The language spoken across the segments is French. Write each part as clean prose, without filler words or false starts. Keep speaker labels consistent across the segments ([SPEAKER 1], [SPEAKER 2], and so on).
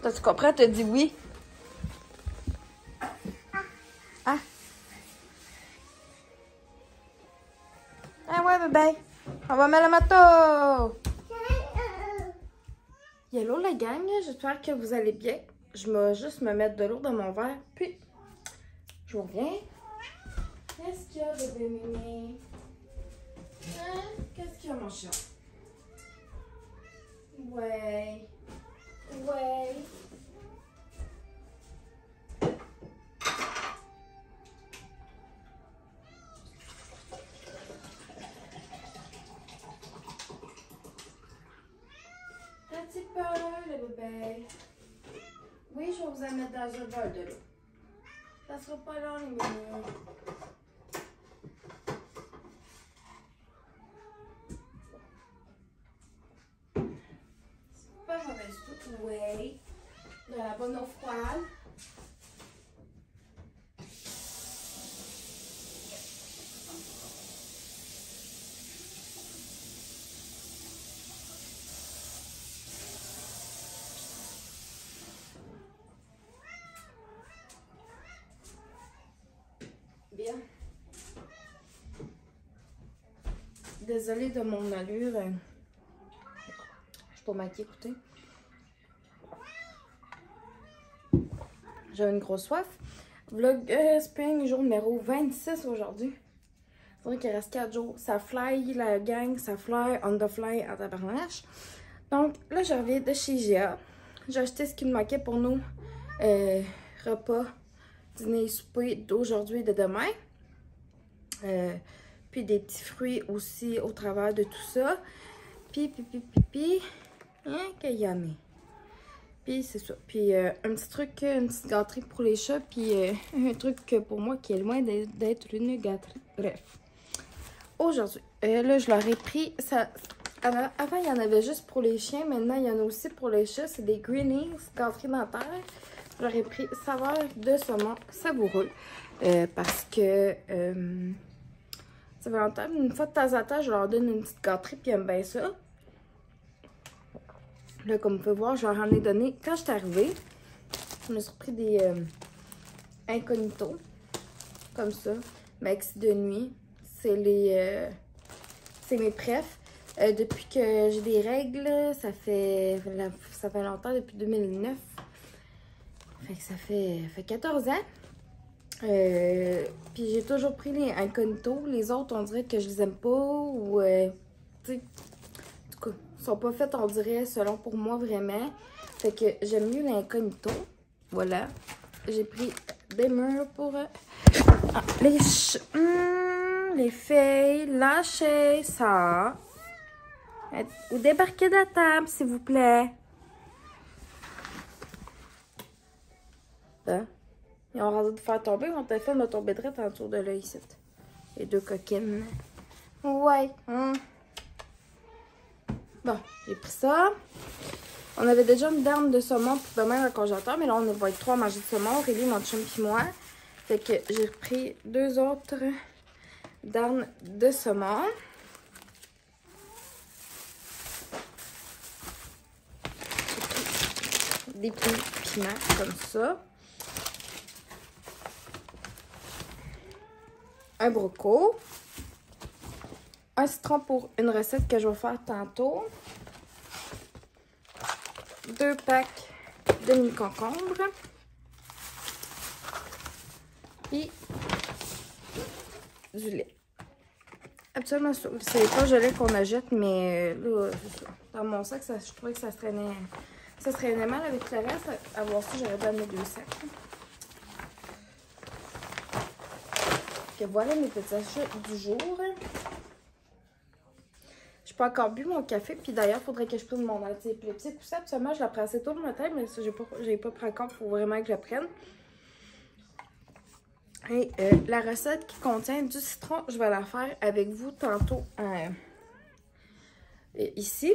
[SPEAKER 1] T'as-tu compris? T'as dit oui. Ah. Ah ouais, bébé. On va mettre la moto. Hello la gang, j'espère que vous allez bien. Je vais juste me mettre de l'eau dans mon verre, puis je vous reviens. Qu'est-ce qu'il y a, bébé Mimi? Hein? Qu'est-ce qu'il y a, mon chat? Ouais. Ouais. Un petit peu, le bébé. Oui, je vais vous en mettre dans un bol de l'eau. Ça sera pas long, les mignons. C'est pas mauvais du tout. Oui. De la bonne eau froide. Bien. Désolée de mon allure. Je suis pas maquillée, écoutez. J'ai une grosse soif. Vlog Spring, jour numéro 26 aujourd'hui. C'est vrai qu'il reste 4 jours. Ça fly, la gang, ça fly, on the fly, à tabarnache. Donc là, je reviens de chez IGA. J'ai acheté ce qui me manquait pour nous. Repas, dîner et souper d'aujourd'hui et de demain. Puis des petits fruits aussi au travers de tout ça. Puis. Hein, que yummy. Puis c'est ça. Puis un petit truc, une petite gâterie pour les chats. Puis un truc pour moi qui est loin d'être une gâterie. Bref. Aujourd'hui, là, je leur ai pris. Ça, avant, il y en avait juste pour les chiens. Maintenant, il y en a aussi pour les chats. C'est des Greenies, gâterie dentaire. Je leur ai pris saveur de saumon savoureux. Parce que ça fait longtemps. Une fois de temps en temps, je leur donne une petite gâterie. Puis ils aiment bien ça. Là, comme vous pouvez voir, je leur en ai donné. Quand je suis arrivée, je me suis pris des Incognito. Comme ça. Maxi de nuit. C'est mes préfs. Depuis que j'ai des règles, ça fait longtemps, depuis 2009. Fait que ça fait 14 ans. Puis j'ai toujours pris les Incognito. Les autres, on dirait que je les aime pas. Ou, tu sais, en tout cas, ils sont pas faits, on dirait, selon pour moi, vraiment. Fait que j'aime mieux l'Incognito. Voilà. J'ai pris des murs pour les filles. Lâchez ça. Ou débarquez de la table, s'il vous plaît. Hein? Ils ont rendu de faire tomber. Mon téléphone m'a tombé direct en dessous de là, ici. Les deux coquines. Ouais. Bon, j'ai pris ça. On avait déjà une dinde de saumon pour demain dans le congélateur, mais là, on va être 3 à manger de saumon. Aurélie, mon chum et moi. Fait que j'ai pris 2 autres darnes de saumon. Des petits piments comme ça. Un broco. Un citron pour une recette que je vais faire tantôt. 2 packs de mini-concombres. Et du lait. Absolument ça. C'est pas gelé qu'on achète, mais là, dans mon sac, je trouvais que ça se traînait mal avec le reste. À voir si j'aurais pas mes 2 sacs. Que voilà mes petits achats du jour. Je n'ai pas encore bu mon café, puis d'ailleurs, il faudrait que je prenne mon anti-épileptique. Tout ça, absolument, je la prends assez tôt le matin, mais ça, j'ai pas pris encore pour vraiment que je la prenne. Et la recette qui contient du citron, je vais la faire avec vous tantôt ici.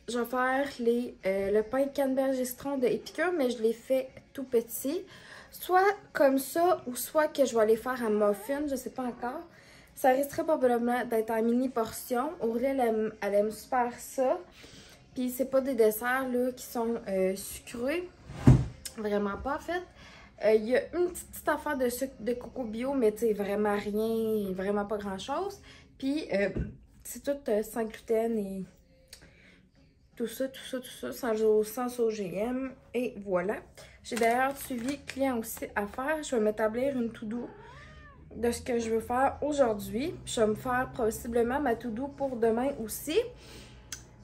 [SPEAKER 1] Je vais faire le pain canneberge et citron de Épicure, mais je l'ai fait tout petit. Soit comme ça, ou soit que je vais les faire en muffin, je sais pas encore. Ça risquerait probablement d'être en mini portion. Aurélie, elle aime super ça. Puis c'est pas des desserts là, qui sont sucrés. Vraiment pas, en fait. Il y a une petite affaire de sucre de coco bio, mais tu sais, vraiment rien, vraiment pas grand-chose. Puis c'est tout sans gluten et tout ça, sans OGM. Et voilà. J'ai d'ailleurs suivi client aussi à faire. Je vais m'établir une to-do de ce que je veux faire aujourd'hui. Je vais me faire possiblement ma to-do pour demain aussi.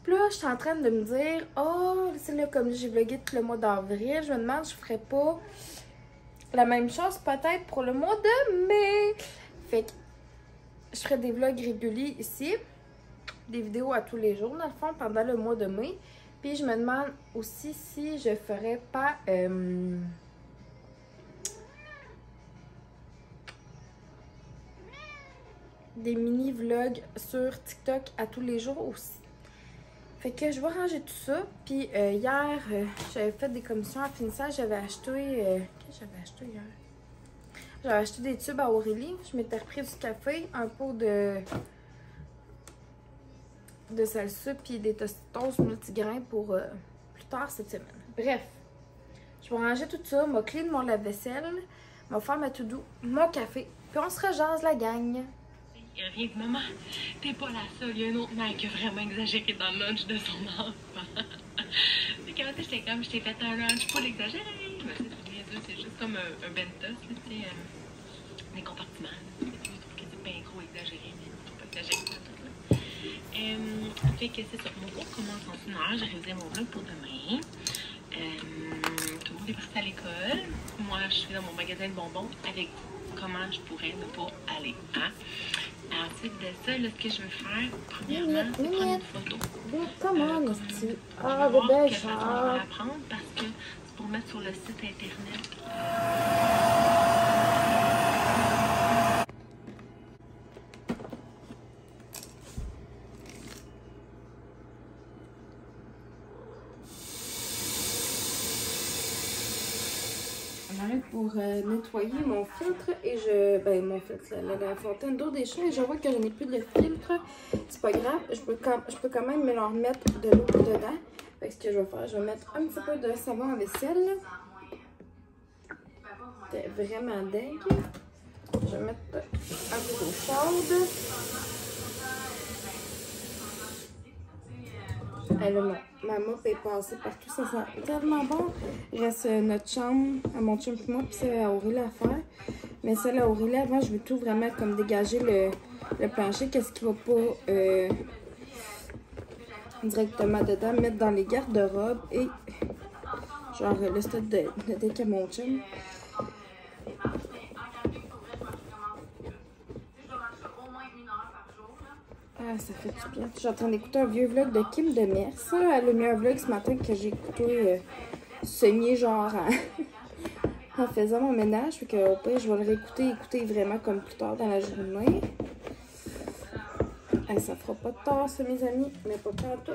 [SPEAKER 1] Puis là, je suis en train de me dire, oh, c'est là, comme j'ai vlogué tout le mois d'avril, je me demande, je ferais pas la même chose peut-être pour le mois de mai. Fait que je ferai des vlogs réguliers ici, des vidéos à tous les jours, dans le fond, pendant le mois de mai. Puis je me demande aussi si je ferais pas des mini-vlogs sur TikTok à tous les jours aussi. Fait que je vais ranger tout ça. Puis hier, j'avais fait des commissions à finissage. J'avais acheté... qu'est-ce que j'avais acheté hier? J'avais acheté des tubes à Aurélie. Je m'étais repris du café, un pot de salsa, puis des tostitos multigrains pour plus tard cette semaine. Bref, je vais ranger tout ça, ma clé de mon lave-vaisselle, ma faire ma to-do, mon café, puis on se rejase la gang.
[SPEAKER 2] Rien de maman, t'es pas la seule. Il y a une autre mère qui a vraiment exagéré dans le lunch de son enfant. C'est quand j'étais comme, je t'ai fait un lunch, pas l'exagérer. Mais c'est juste comme un bentos, tu sais, des compartiments. Je trouve que c'est bien gros exagéré, mais je trouve pas exagéré tout là. Fait que c'est ça, mon cours commence en 1 heure. J'ai révisé mon vlog pour demain. Tout le monde est parti à l'école. Moi, je suis dans mon magasin de bonbons avec comment je pourrais ne pas aller. Hein? Ensuite de ça, là, ce que je veux faire, premièrement, c'est prendre une photo.
[SPEAKER 1] Comment,
[SPEAKER 2] Christy?
[SPEAKER 1] Ah, bébé,
[SPEAKER 2] quelle façon je vais la prendre parce que c'est pour mettre sur le site internet. On arrive pour nettoyer mon filtre et mon filtre, la fontaine d'eau des chats, et je vois que je n'ai plus de filtre. C'est pas grave, je peux quand même me leur mettre de l'eau dedans. Fait que ce que je vais faire, je vais mettre un petit peu de savon à vaisselle. C'est vraiment dingue. Je vais mettre un peu d'eau chaude. Ma mop est passée partout, ça sent tellement bon. Il reste notre chambre à mon chum et moi, puis celle à Aurélie à faire. Mais celle à Aurélie, avant, je veux tout vraiment comme dégager le plancher, qu'est-ce qui va pas directement dedans, mettre dans les garde-robes et genre le stock de deck à mon chum. Ah, ça fait du bien. Je suis en train d'écouter un vieux vlog de Kim Demers. Elle a mis un vlog ce matin que j'ai écouté semi genre en faisant mon ménage. Fait que au pire, je vais le écouter vraiment comme plus tard dans la journée. Ça fera pas de tort, ça, mes amis, mais pas tout.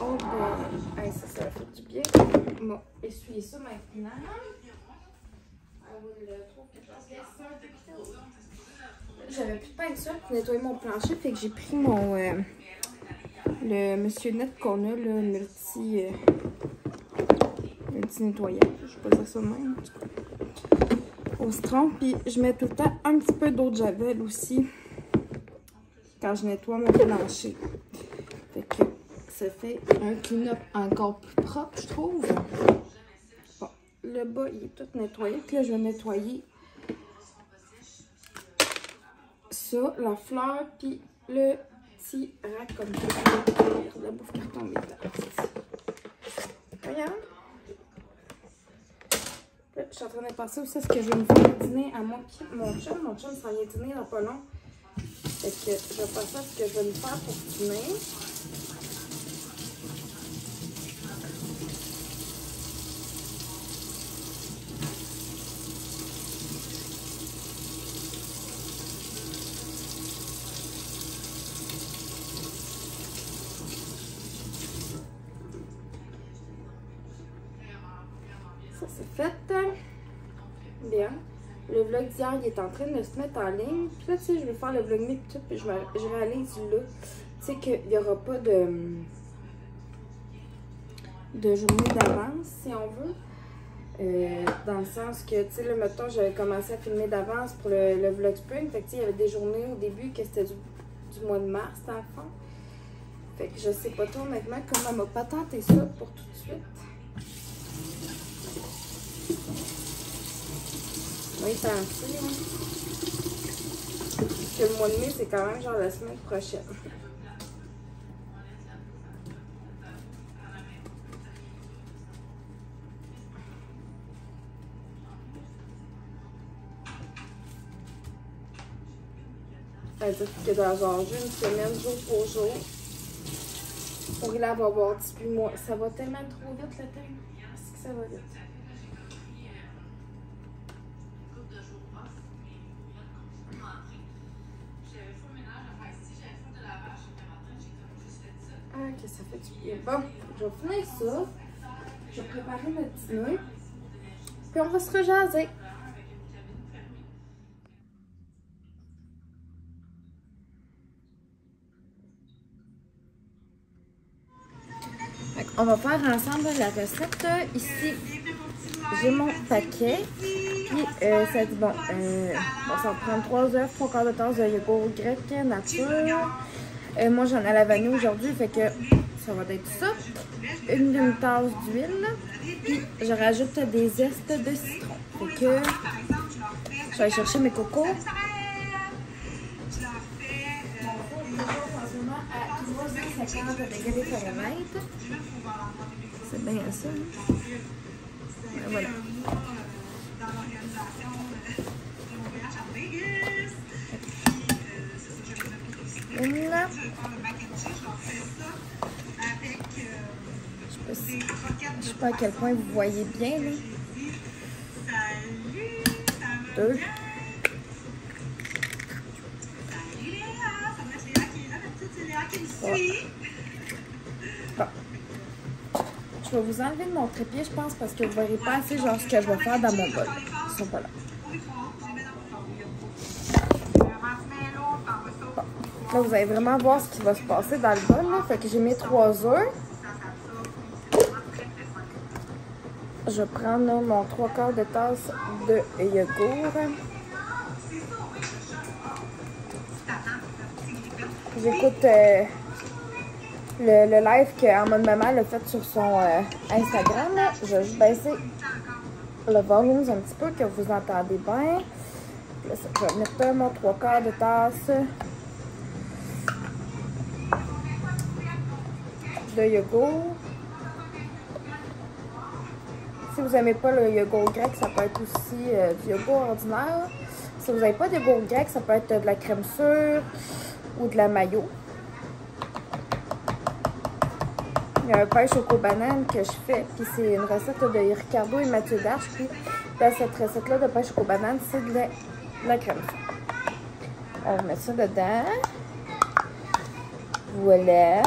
[SPEAKER 2] Oh bon, hey, ça fait du bien. Bon, essuyer ça maintenant. J'avais plus de peinture pour nettoyer mon plancher, fait que j'ai pris mon le Monsieur Net qu'on a, le multi nettoyant. Je peux pas dire ça de même, en tout cas. Au citron, puis je mets tout le temps un petit peu d'eau de javel aussi quand je nettoie mon plancher. Fait que ça fait un clean-up encore plus propre, je trouve. Bon, le bas, il est tout nettoyé. Puis là, je vais nettoyer ça, la fleur, puis le petit rack comme ça. La bouffe carton métal. Regarde. Là, je suis en train de penser aussi à ce que je vais me faire dîner à mon chum. Mon chum s'en vient dîner dans pas long.
[SPEAKER 1] que je vais passer à ce que je vais me faire pour finir. Ça c'est fait. Bien. Le vlog d'hier, il est en train de se mettre en ligne. Puis là, tu sais, je vais faire le vlogmas et tout. Puis je réalise là, tu sais, qu'il n'y aura pas de journée d'avance, si on veut. Dans le sens que, tu sais, là, mettons, j'avais commencé à filmer d'avance pour le vlog spring. Fait que, tu sais, il y avait des journées au début que c'était du mois de mars, dans le fond. Fait que je sais pas trop, honnêtement, comment elle m'a pas tenté ça pour tout de suite. Oui, pensez, hein. Parce que le mois de mai, c'est quand même genre la semaine prochaine. C'est-à-dire que dans genre une semaine, jour pour jour, pour il va avoir 18 mois. Ça va tellement trop vite le temps. Est-ce que ça va vite? Ah, que ça fait du bien. Bon, je vais finir ça. Je vais préparer notre dîner. Puis on va se rejaser. On va faire ensemble la recette. Ici, j'ai mon paquet. Puis ça dit bon, ça va prendre 3 œufs, 3 quarts de tasse de yogourt grec nature. Moi j'en ai à la vanille aujourd'hui, fait que ça va être ça. Une demi-tasse d'huile. Puis je rajoute des zestes de citron. Fait que je vais aller chercher mes cocos. À 350 degrés Fahrenheit. C'est bien ça. Hein? Voilà. Là. Je sais pas à quel point vous voyez bien. Là. 2. Ouais. Bon. Je vais vous enlever de mon trépied, je pense, parce que vous ne verrez pas assez genre ce que je vais faire dans mon bol. Ils sont pas là. Bon. Là, vous allez vraiment voir ce qui va se passer dans le bol. Là. Fait que j'ai mis 3 œufs. Je vais prendre là, mon 3 quarts de tasse de yogourt. J'écoute le live qu'Armand Maman a fait sur son Instagram. Là. Je vais juste baisser le volume un petit peu, que vous entendez bien. Là, je vais mettre mon 3 quarts de tasse de yogourt. Si vous n'aimez pas le yogourt grec, ça peut être aussi du yogourt ordinaire. Si vous n'avez pas de yogourt grec, ça peut être de la crème sûre ou de la mayo. Il y a un pain choco-banane que je fais, puis c'est une recette de Ricardo et Mathieu Darche. Puis dans cette recette-là de pain choco-banane, c'est de la crème sûre. On va mettre ça dedans. Voilà.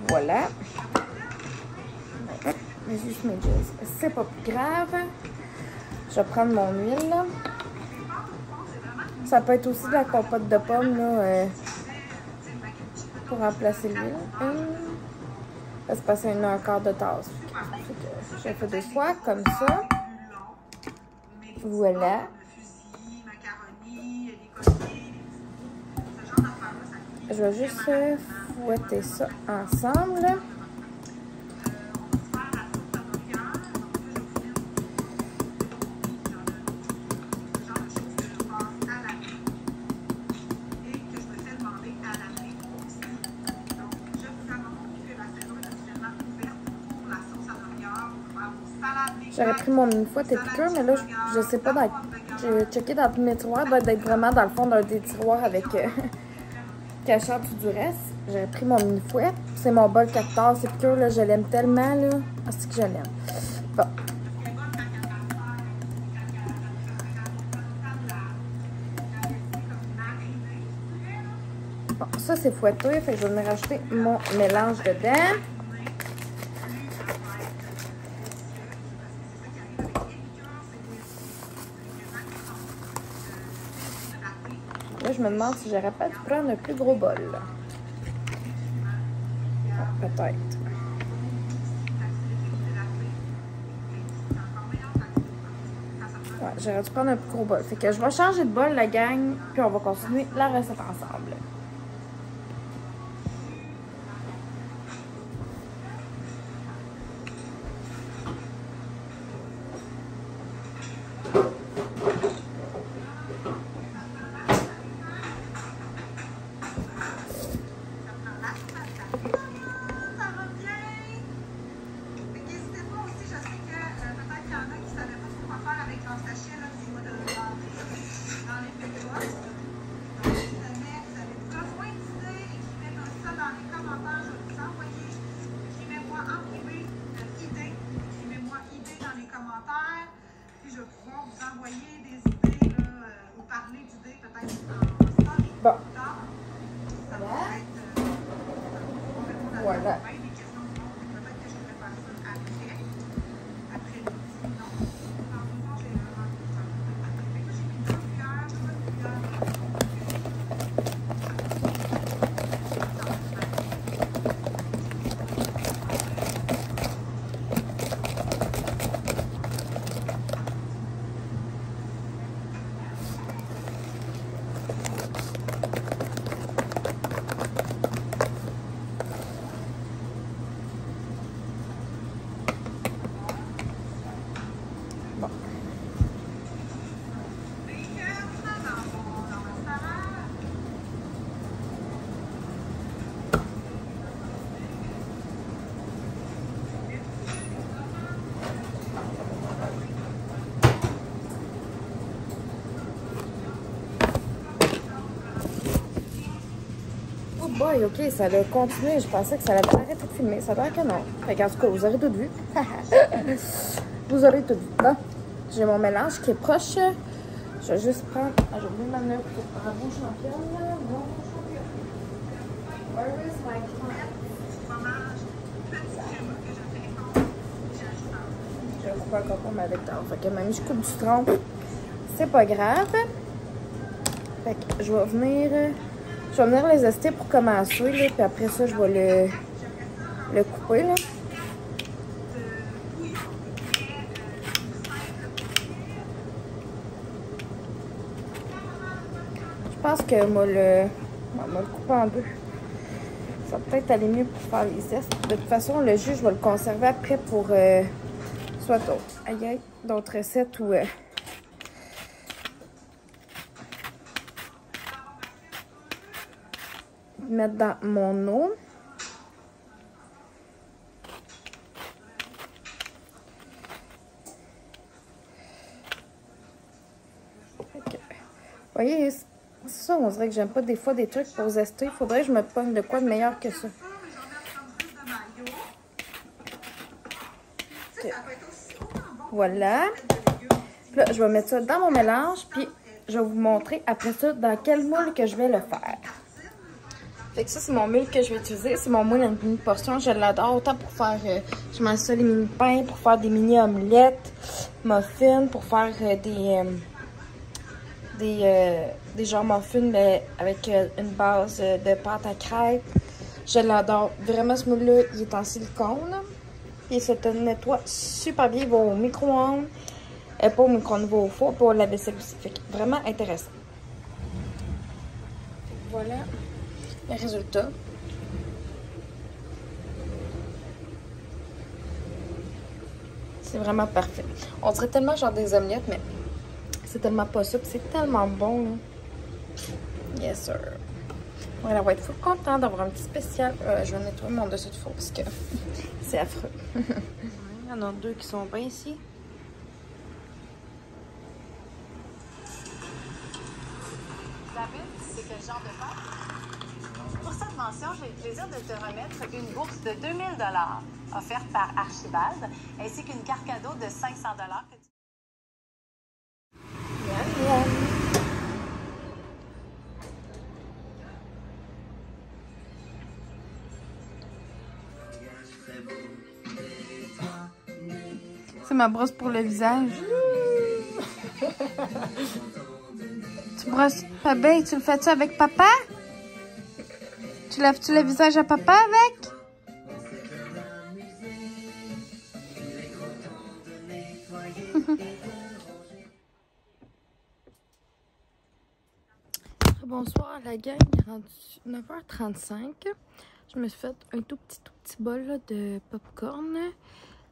[SPEAKER 1] Voilà. Juste mes jus. C'est pas plus grave. Je vais prendre mon huile. Là. Ça peut être aussi de la compote de pommes là, pour remplacer l'huile. Ça se passe un quart de tasse. J'ai fait 2 fois comme ça. Voilà. Je vais juste fouetter ça ensemble. J'aurais pris mon mini-fouette et piqûre, mais là, je sais pas dans J'ai checké dans tous mes tiroirs. Doit être vraiment dans le fond d'un des tiroirs avec cachant tout du reste. J'ai pris mon mini fouette. C'est mon bol 14. C'est pur, là. Je l'aime tellement, là. Ah, c'est que je l'aime. Bon. Bon, ça, c'est fouetté. Fait que je vais venir rajouter mon mélange dedans. Là, je me demande si j'aurais pas dû prendre un plus gros bol. Oh, peut-être. Ouais, j'aurais dû prendre un plus gros bol. Fait que je vais changer de bol, la gang, puis on va continuer la recette ensemble. Bon. Voilà. Boy, ok, ça a continué. Je pensais que ça allait arrêter de filmer. Ça a l'air que non. Fait qu'en tout cas, vous aurez tout vu. Vous aurez tout vu. Bon, j'ai mon mélange qui est proche. Je vais juste prendre. Ah, j'ai oublié ma main pour un beau champignon. Bon champignon. Where is my plant? Je vais couper encore pas ma vecteur. Fait que même si je coupe du tronc, c'est pas grave. Fait que je vais venir. Je vais venir les ester pour commencer, là, puis après ça, je vais le couper, là. Je pense que moi le couper en deux. Ça va peut-être aller mieux pour faire les zestes. De toute façon, le jus, je vais le conserver après pour soit d'autres recettes ou... mettre dans mon eau. Okay. Vous voyez, c'est ça, on dirait que j'aime pas des fois des trucs pour zester. Il faudrait que je me pogne de quoi de meilleur que ça. Okay. Voilà. Puis là, je vais mettre ça dans mon mélange, puis je vais vous montrer après ça dans quel moule que je vais le faire. Fait que ça, c'est mon moule que je vais utiliser. C'est mon moule à une mini portion. Je l'adore autant pour faire, je mange ça, les mini pains, pour faire des mini omelettes, muffins, pour faire des genres muffins, mais avec une base de pâte à crêpes. Je l'adore. Vraiment, ce moule-là, il est en silicone. Puis ça te nettoie super bien. Il va au micro-ondes. Pas au micro-ondes, il va au four, pas au lave-vaisselle aussi. Fait que vraiment intéressant. Voilà le résultat. C'est vraiment parfait. On dirait tellement genre des omelettes, mais c'est tellement pas ça. C'est tellement bon. Là. Yes, sir. Voilà, on va être full content d'avoir un petit spécial. Je vais nettoyer mon dessus de four parce que c'est affreux. Il y en a deux qui sont bien ici.
[SPEAKER 3] mention, j'ai le plaisir de te remettre une bourse de 2000 $ offerte par Archibald, ainsi qu'une carte cadeau de 500 $ que tu...
[SPEAKER 1] C'est ma brosse pour le visage. Tu brosses bébé, tu le fais-tu avec papa? Tu laves-tu le visage à papa avec? Bonsoir la gang, il est rendu 9h35. Je me suis fait un tout petit bol là, de popcorn.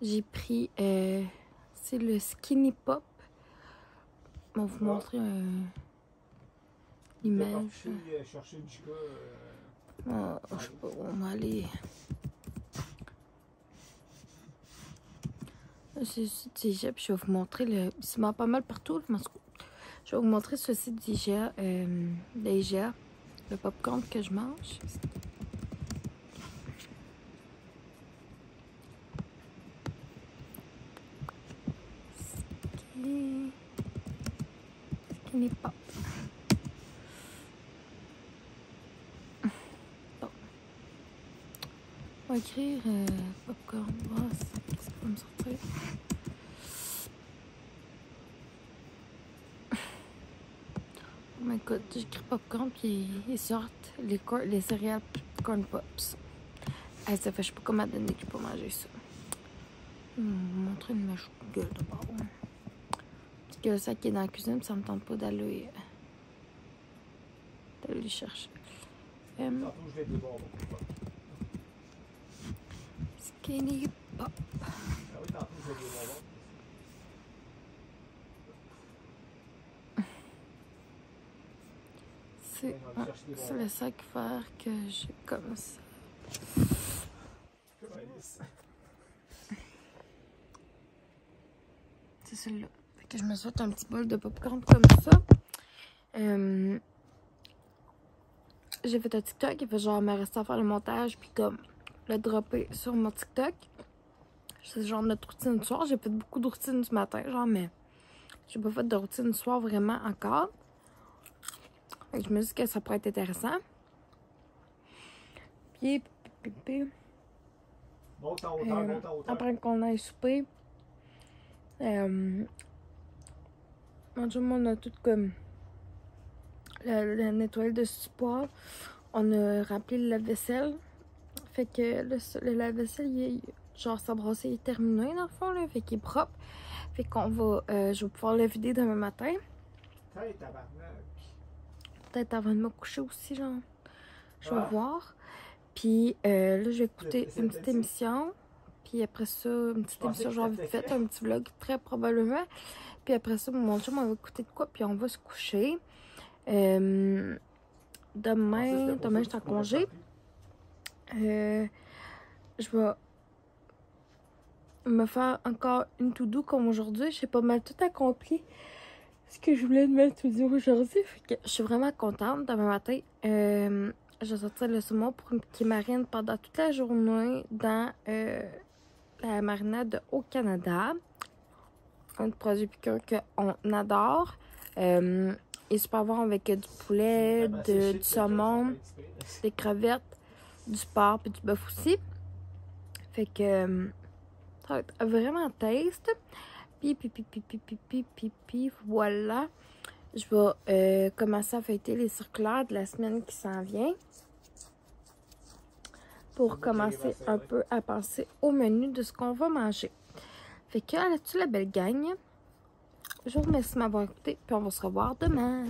[SPEAKER 1] J'ai pris, c'est le Skinny Pop. On va vous montrer l'image. Oh, je sais pas où on va aller. C'est IGA, puis je vais vous montrer le. Il se met pas mal partout. Je vais vous montrer ceci d'IGA, d'IGA, le popcorn que je mange. Skinny Pop. Bon. On va écrire popcorn. Oh, c'est pas me sortir. Oh my god, j'écris popcorn puis ils sortent les céréales Corn Pops. Ah, ça fait je sais pas comment donner que je peux manger ça. Je vais vous montrer une mèche de gueule d'abord. Parce que le sac qui est dans la cuisine, ça me tente pas d'aller chercher. Skinny Pop. C'est le sac vert que j'ai comme ça. C'est celui-là. Fait que je me souhaite un petit bol de popcorn comme ça. J'ai fait un TikTok et fait genre me rester à faire le montage puis comme le dropper sur mon TikTok. C'est genre notre routine du soir. J'ai fait beaucoup de routines du matin, genre, mais j'ai pas fait de routine du soir vraiment encore. Fait que je me dis que ça pourrait être intéressant. Puis, après qu'on aille souper, mon Dieu, on a tout comme le nettoyage de support. On a rempli le lave-vaisselle. Fait que le lave-vaisselle, genre sa brossée est terminée dans le fond, là. Fait qu'il est propre. Fait qu'on va, je vais pouvoir le vider demain matin. Peut-être avant de me coucher aussi, genre. Je vais voir. Puis là, je vais écouter une petite émission. Puis après ça, une petite émission genre vite fait, un petit vlog très probablement. Puis après ça, mon chum, on va écouter de quoi, puis on va se coucher. Demain, je suis en congé. Je vais me faire encore une to-do comme aujourd'hui. J'ai pas mal tout accompli ce que je voulais de mettre to-do aujourd'hui. Je suis vraiment contente. Demain matin, je vais sortir le saumon pour qu'il marine pendant toute la journée dans la marinade Au Canada. Un produit piquant qu'on adore. Il est super bon avec du poulet, du saumon, des crevettes, du porc et du bœuf aussi. Fait que ça va être vraiment taste. Puis voilà. Je vais commencer à fêter les circulaires de la semaine qui s'en vient. Pour commencer un peu à penser au menu de ce qu'on va manger. Fait que là-dessus, la belle gang. Je vous remercie de m'avoir écouté. Puis on va se revoir demain.